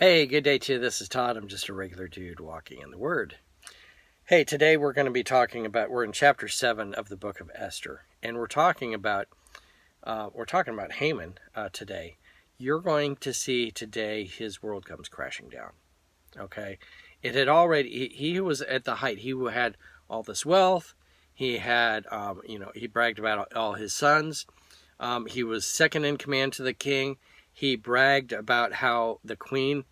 Hey, good day to you. This is Todd. I'm just a regular dude walking in the Word. Hey, today we're going to be talking about, we're in chapter 7 of the book of Esther, and we're talking about Haman today. You're going to see today his world comes crashing down. Okay, it had already. He was at the height. He had all this wealth. He had, he bragged about all his sons. He was second in command to the king. He bragged about how the queen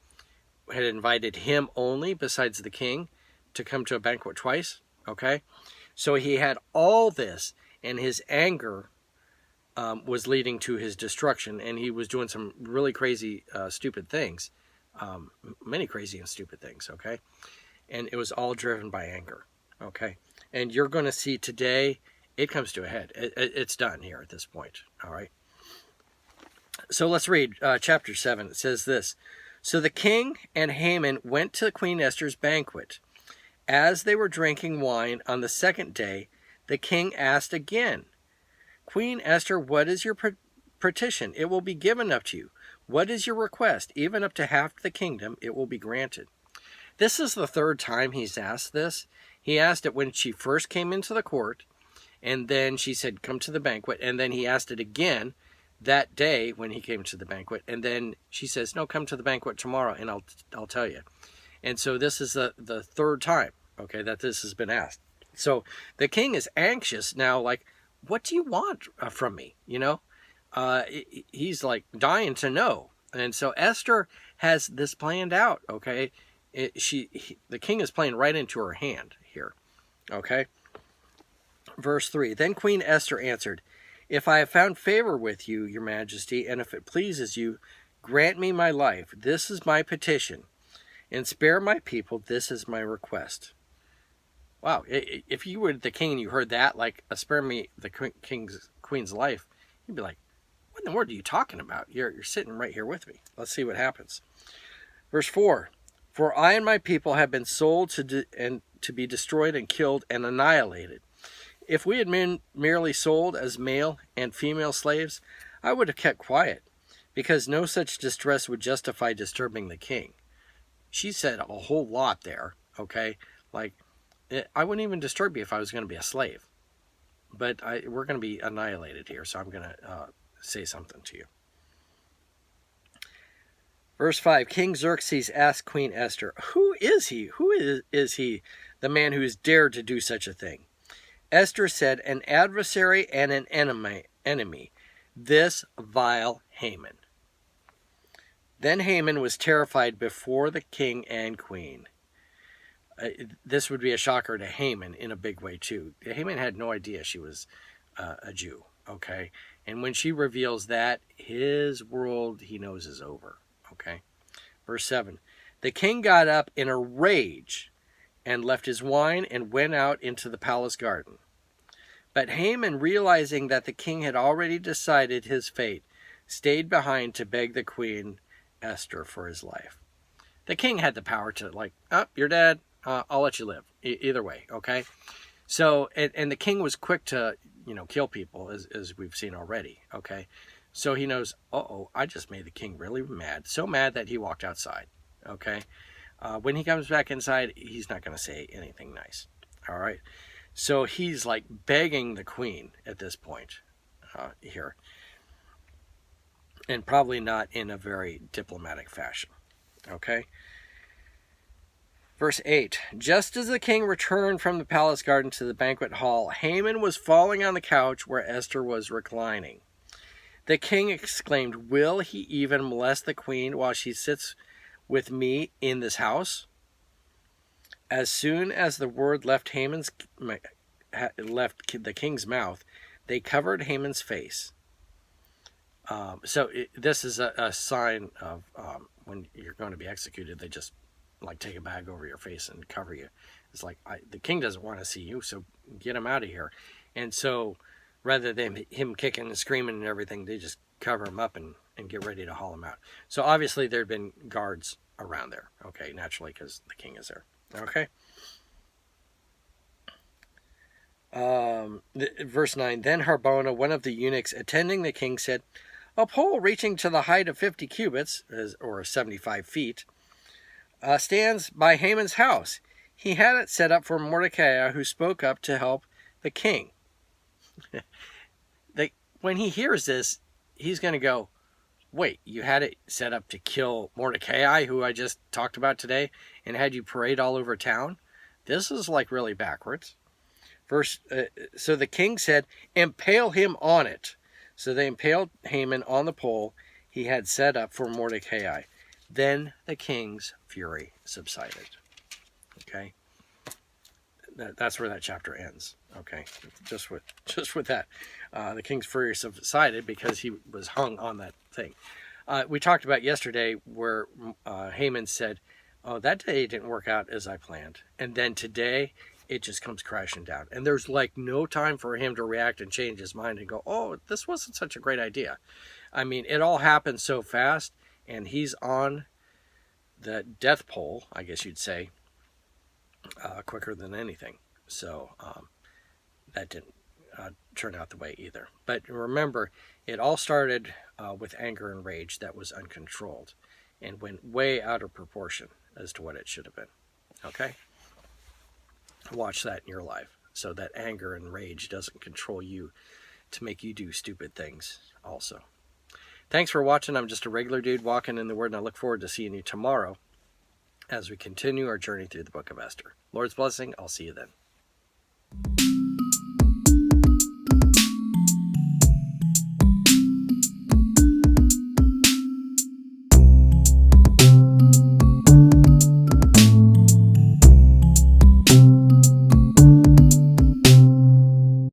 had invited him only, besides the king, to come to a banquet twice. Okay, so he had all this, and his anger was leading to his destruction, and he was doing some really crazy, stupid things, many crazy and stupid things. Okay, and it was all driven by anger. Okay, and you're going to see today it comes to a head. It's done here at this point. All right. So let's read chapter 7. It says this. So the king and Haman went to Queen Esther's banquet. As they were drinking wine on the second day, the king asked again, Queen Esther, what is your petition? It will be given up to you. What is your request? Even up to half the kingdom, it will be granted. This is the third time he's asked this. He asked it when she first came into the court, and then she said, come to the banquet, and then he asked it again that day when he came to the banquet, and then she says, no, come to the banquet tomorrow and I'll tell you. And so this is the third time, okay, that this has been asked. So the king is anxious now, like, what do you want from me? He's like dying to know. And so Esther has this planned out, okay. The king is playing right into her hand here, okay. Verse 3, then Queen Esther answered, if I have found favor with you, your majesty, and if it pleases you, grant me my life. This is my petition. And spare my people. This is my request. Wow. If you were the king and you heard that, like, spare me the queen's life, you'd be like, what in the world are you talking about? You're sitting right here with me. Let's see what happens. Verse 4, for I and my people have been sold to be destroyed and killed and annihilated. If we had been merely sold as male and female slaves, I would have kept quiet, because no such distress would justify disturbing the king. She said a whole lot there, okay? Like, I wouldn't even disturb you if I was going to be a slave. But we're going to be annihilated here, so I'm going to say something to you. Verse 5, King Xerxes asked Queen Esther, who is he? Who is he, the man who has dared to do such a thing? Esther said, an adversary and an enemy, this vile Haman. Then Haman was terrified before the king and queen. This would be a shocker to Haman in a big way too. Haman had no idea she was a Jew, okay? And when she reveals that, his world, he knows, is over, okay? Verse 7, the king got up in a rage and left his wine and went out into the palace garden. But Haman, realizing that the king had already decided his fate, stayed behind to beg the queen Esther for his life. The king had the power to, like, oh, you're dead, I'll let you live. Either way, okay? So, and the king was quick to, kill people, as we've seen already, okay? So he knows, I just made the king really mad. So mad that he walked outside, okay? When he comes back inside, he's not going to say anything nice, all right? So he's like begging the queen at this point here. And probably not in a very diplomatic fashion. Okay? Verse 8. Just as the king returned from the palace garden to the banquet hall, Haman was falling on the couch where Esther was reclining. The king exclaimed, will he even molest the queen while she sits with me in this house? As soon as the word left the king's mouth, they covered Haman's face. This is a sign of when you're going to be executed. They just like take a bag over your face and cover you. It's like the king doesn't want to see you, so get him out of here. And so rather than him kicking and screaming and everything, they just cover him up and get ready to haul him out. So obviously there had been guards around there, okay, naturally, because the king is there. Okay. Verse 9, then Harbona, one of the eunuchs attending the king, said, a pole reaching to the height of 50 cubits, or 75 feet, stands by Haman's house. He had it set up for Mordecai, who spoke up to help the king. When he hears this, he's going to go, wait, you had it set up to kill Mordecai, who I just talked about today, and had you parade all over town? This is like really backwards. So the king said, impale him on it. So they impaled Haman on the pole he had set up for Mordecai. Then the king's fury subsided. Okay? That's where that chapter ends. Okay? Just with that. The king's fury subsided because he was hung on that thing. We talked about yesterday where Haman said, oh, that day didn't work out as I planned. And then today, it just comes crashing down. And there's like no time for him to react and change his mind and go, oh, this wasn't such a great idea. I mean, it all happened so fast, and he's on the death pole, I guess you'd say, quicker than anything. So that didn't turn out the way either. But remember, it all started with anger and rage that was uncontrolled and went way out of proportion as to what it should have been. Okay? Watch that in your life so that anger and rage doesn't control you to make you do stupid things also. Thanks for watching. I'm just a regular dude walking in the Word, and I look forward to seeing you tomorrow as we continue our journey through the book of Esther. Lord's blessing. I'll see you then.